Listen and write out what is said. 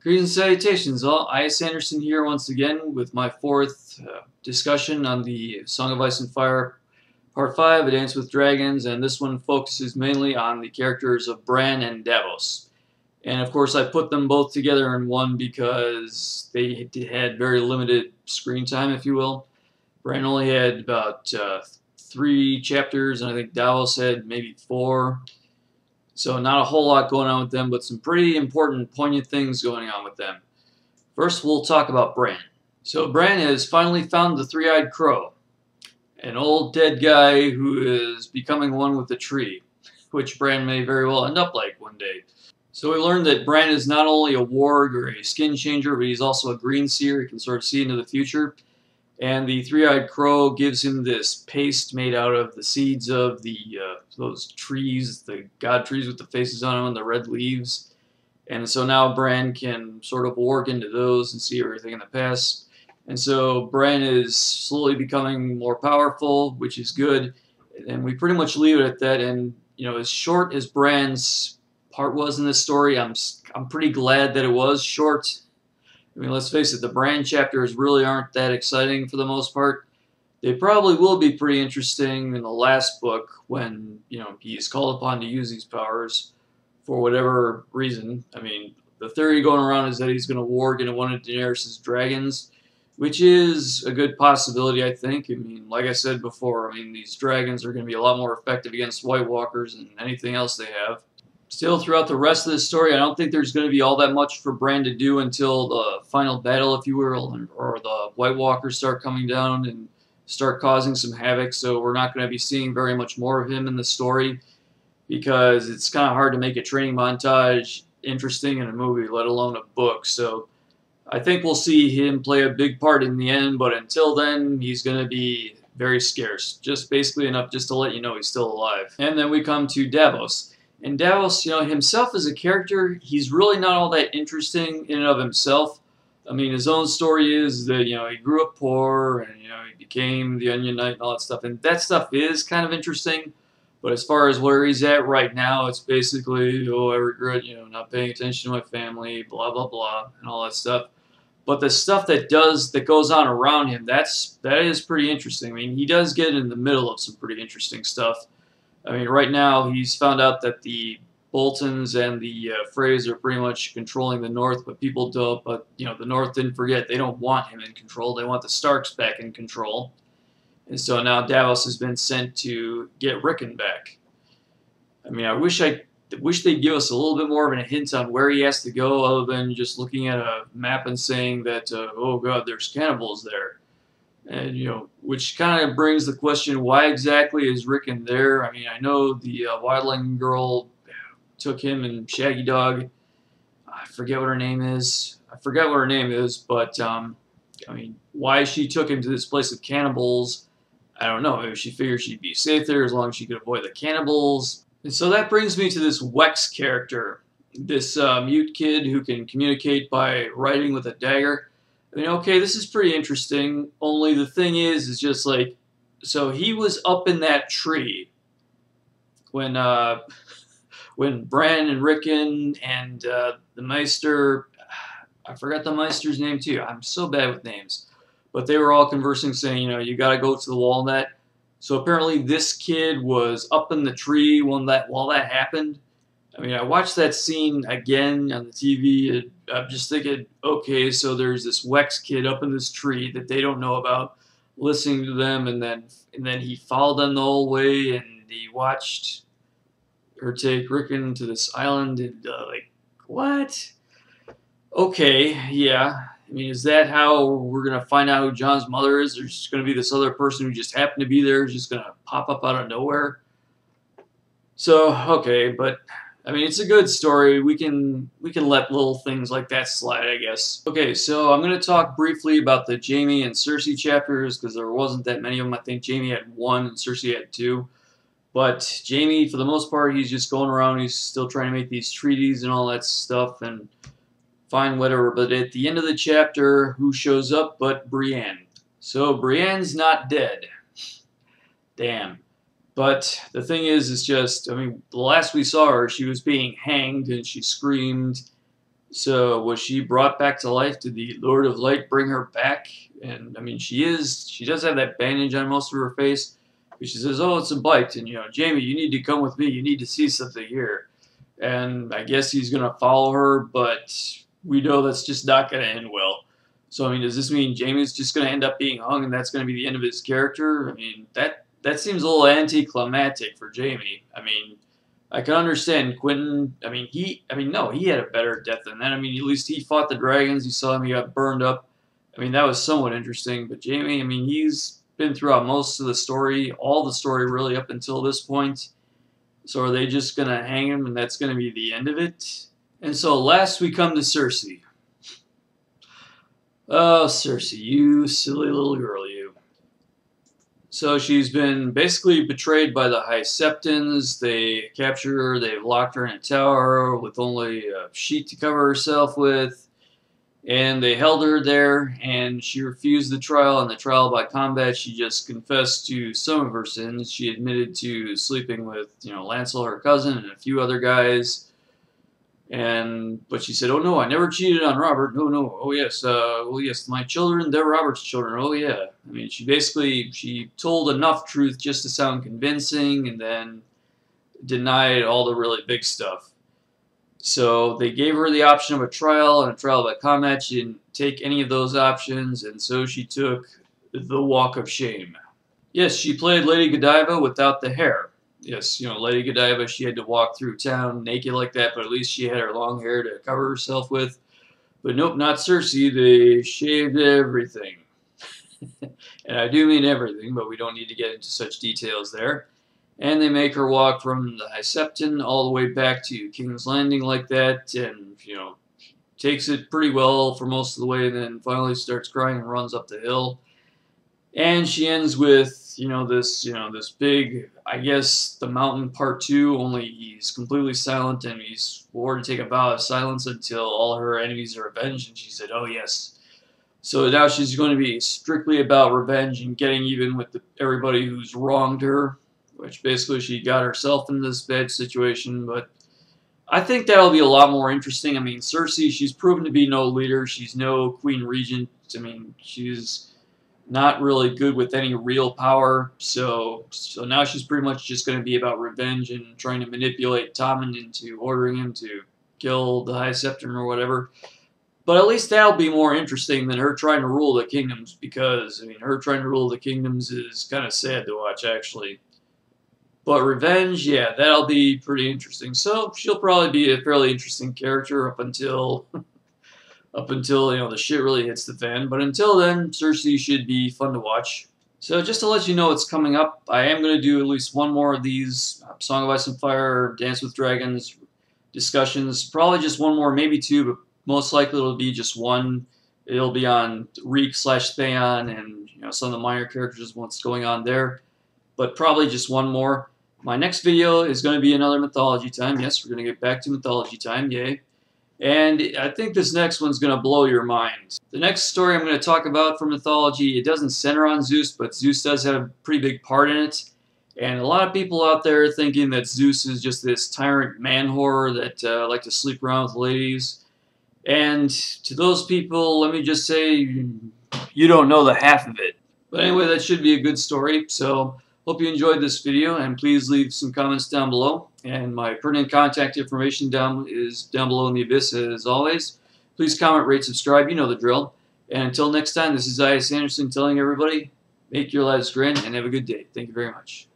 Greetings and salutations all. I.S. Anderson here once again with my fourth discussion on the Song of Ice and Fire Part 5, A Dance with Dragons, and this one focuses mainly on the characters of Bran and Davos. And of course I put them both together in one because they had very limited screen time, if you will. Bran only had about 3 chapters, and I think Davos had maybe 4. So not a whole lot going on with them, but some pretty important, poignant things going on with them. First, we'll talk about Bran. So Bran has finally found the three-eyed crow, an old dead guy who is becoming one with the tree, which Bran may very well end up like one day. So we learned that Bran is not only a warg or a skin changer, but he's also a green seer. He can sort of see into the future. And the three-eyed crow gives him this paste made out of the seeds of the those trees, the god trees with the faces on them and the red leaves. And so now Bran can sort of work into those and see everything in the past. And so Bran is slowly becoming more powerful, which is good. And we pretty much leave it at that. And you know, as short as Bran's part was in this story, I'm pretty glad that it was short. I mean, let's face it, the Bran chapters really aren't that exciting for the most part. They probably will be pretty interesting in the last book when, you know, he's called upon to use these powers for whatever reason. I mean, the theory going around is that he's going to warg into one of Daenerys' dragons, which is a good possibility, I think. I mean, like I said before, I mean, these dragons are going to be a lot more effective against White Walkers than anything else they have. Still, throughout the rest of the story, I don't think there's going to be all that much for Bran to do until the final battle, if you will, or the White Walkers start coming down and start causing some havoc. So we're not going to be seeing very much more of him in the story because it's kind of hard to make a training montage interesting in a movie, let alone a book. So I think we'll see him play a big part in the end, but until then, he's going to be very scarce. Just basically enough just to let you know he's still alive. And then we come to Davos. And Davos, you know, himself as a character, he's really not all that interesting in and of himself. I mean, his own story is that, you know, he grew up poor and, you know, he became the Onion Knight and all that stuff. And that stuff is kind of interesting. But as far as where he's at right now, it's basically, oh, I regret, you know, not paying attention to my family, blah, blah, blah, and all that stuff. But the stuff that goes on around him, that is pretty interesting. I mean, he does get in the middle of some pretty interesting stuff. I mean, right now he's found out that the Boltons and the Freys are pretty much controlling the North, but people don't. But you know, the North didn't forget; they don't want him in control. They want the Starks back in control. And so now Davos has been sent to get Rickon back. I mean, I wish they'd give us a little bit more of a hint on where he has to go, other than just looking at a map and saying that, oh God, there's cannibals there. And, you know, which kind of brings the question, why exactly is Rickon there? I mean, I know the Wildling girl took him and Shaggy Dog. I forget what her name is. But, I mean, why she took him to this place of cannibals, I don't know. Maybe she figured she'd be safe there as long as she could avoid the cannibals. And so that brings me to this Wex character, this mute kid who can communicate by writing with a dagger. I mean, okay, this is pretty interesting, only the thing is just like, so he was up in that tree when Bran and Rickon and the Meister, I forgot the Meister's name too, I'm so bad with names, but they were all conversing saying, you know, you gotta go to the wall and that. So apparently this kid was up in the tree while that happened. I mean, I watched that scene again on the TV, and I'm just thinking, okay, so there's this Wex kid up in this tree that they don't know about, listening to them, and then he followed them the whole way, and he watched her take Rickon to this island, and like, what? Okay, yeah. I mean, is that how we're going to find out who Jon's mother is? There's just going to be this other person who just happened to be there, who's just going to pop up out of nowhere? So, okay, but I mean, it's a good story. We can let little things like that slide, I guess. Okay, so I'm going to talk briefly about the Jaime and Cersei chapters, because there wasn't that many of them. I think Jaime had 1 and Cersei had 2. But Jaime, for the most part, he's just going around. He's still trying to make these treaties and all that stuff, and fine, whatever. But at the end of the chapter, who shows up but Brienne? So Brienne's not dead. Damn. But the thing is, it's just, I mean, the last we saw her, she was being hanged, and she screamed, So was she brought back to life? Did the Lord of Light bring her back? And I mean, she does have that bandage on most of her face. But she says, "Oh, it's a bite," and Jamie, you need to come with me. You need to see something here. And I guess he's gonna follow her, but we know that's just not gonna end well. So I mean, does this mean Jamie's just gonna end up being hung, and that's gonna be the end of his character? I mean, that seems a little anticlimactic for Jamie. I mean, I can understand Quentin. No, he had a better death than that. I mean, at least he fought the dragons. You saw him; he got burned up. I mean, that was somewhat interesting. But Jamie, I mean, he's been throughout most of the story, all the story really up until this point. So are they just gonna hang him, and that's gonna be the end of it? And so last we come to Cersei. Oh, Cersei, you silly little girl, you. So she's been basically betrayed by the High Septons. They captured her, they've locked her in a tower with only a sheet to cover herself with, and they held her there, and she refused the trial. And the trial by combat, she just confessed to some of her sins. She admitted to sleeping with, Lancel, her cousin, and a few other guys. But she said, "Oh no, I never cheated on Robert. No, no. Oh yes, my children, they're Robert's children. Oh yeah." I mean, she told enough truth just to sound convincing, and then denied all the really big stuff. So they gave her the option of a trial and a trial by combat. She didn't take any of those options, and so she took the walk of shame. Yes, she played Lady Godiva without the hair. Yes, Lady Godiva, she had to walk through town naked like that, but at least she had her long hair to cover herself with. But nope, not Cersei. They shaved everything. And I do mean everything, but we don't need to get into such details there. And they make her walk from the High Septon all the way back to King's Landing like that, and, takes it pretty well for most of the way, and then finally starts crying and runs up the hill. And she ends with, this big, I guess, the Mountain Part 2, only he's completely silent, and he's swore to take a vow of silence until all her enemies are avenged, and she said, "Oh yes." So now she's going to be strictly about revenge and getting even with everybody who's wronged her, which basically she got herself in this bad situation, but I think that'll be a lot more interesting. I mean, Cersei, she's proven to be no leader. She's no Queen Regent. I mean, she's not really good with any real power, so now she's pretty much just going to be about revenge and trying to manipulate Tommen into ordering him to kill the High Septon or whatever. But at least that'll be more interesting than her trying to rule the kingdoms, because, I mean, her trying to rule the kingdoms is kind of sad to watch, actually. But revenge, yeah, that'll be pretty interesting. So she'll probably be a fairly interesting character up until the shit really hits the fan. But until then, Cersei should be fun to watch. So just to let you know what's coming up, I am going to do at least one more of these Song of Ice and Fire, Dance with Dragons discussions. Probably just one more, maybe two, but most likely it'll be just one. It'll be on Reek/Theon and some of the minor characters, what's going on there. But probably just one more. My next video is going to be another mythology time. Yes, we're going to get back to mythology time. Yay. And I think this next one's going to blow your mind. The next story I'm going to talk about from mythology, it doesn't center on Zeus, but Zeus does have a pretty big part in it. And a lot of people out there are thinking that Zeus is just this tyrant man-whore that like to sleep around with ladies. And to those people, let me just say, you don't know the half of it. But anyway, that should be a good story. So hope you enjoyed this video, and please leave some comments down below. And my pertinent contact information is down below in the abyss as always. Please comment, rate, subscribe. You know the drill. And until next time, this is I.S. Anderson telling everybody, make your lives grand and have a good day. Thank you very much.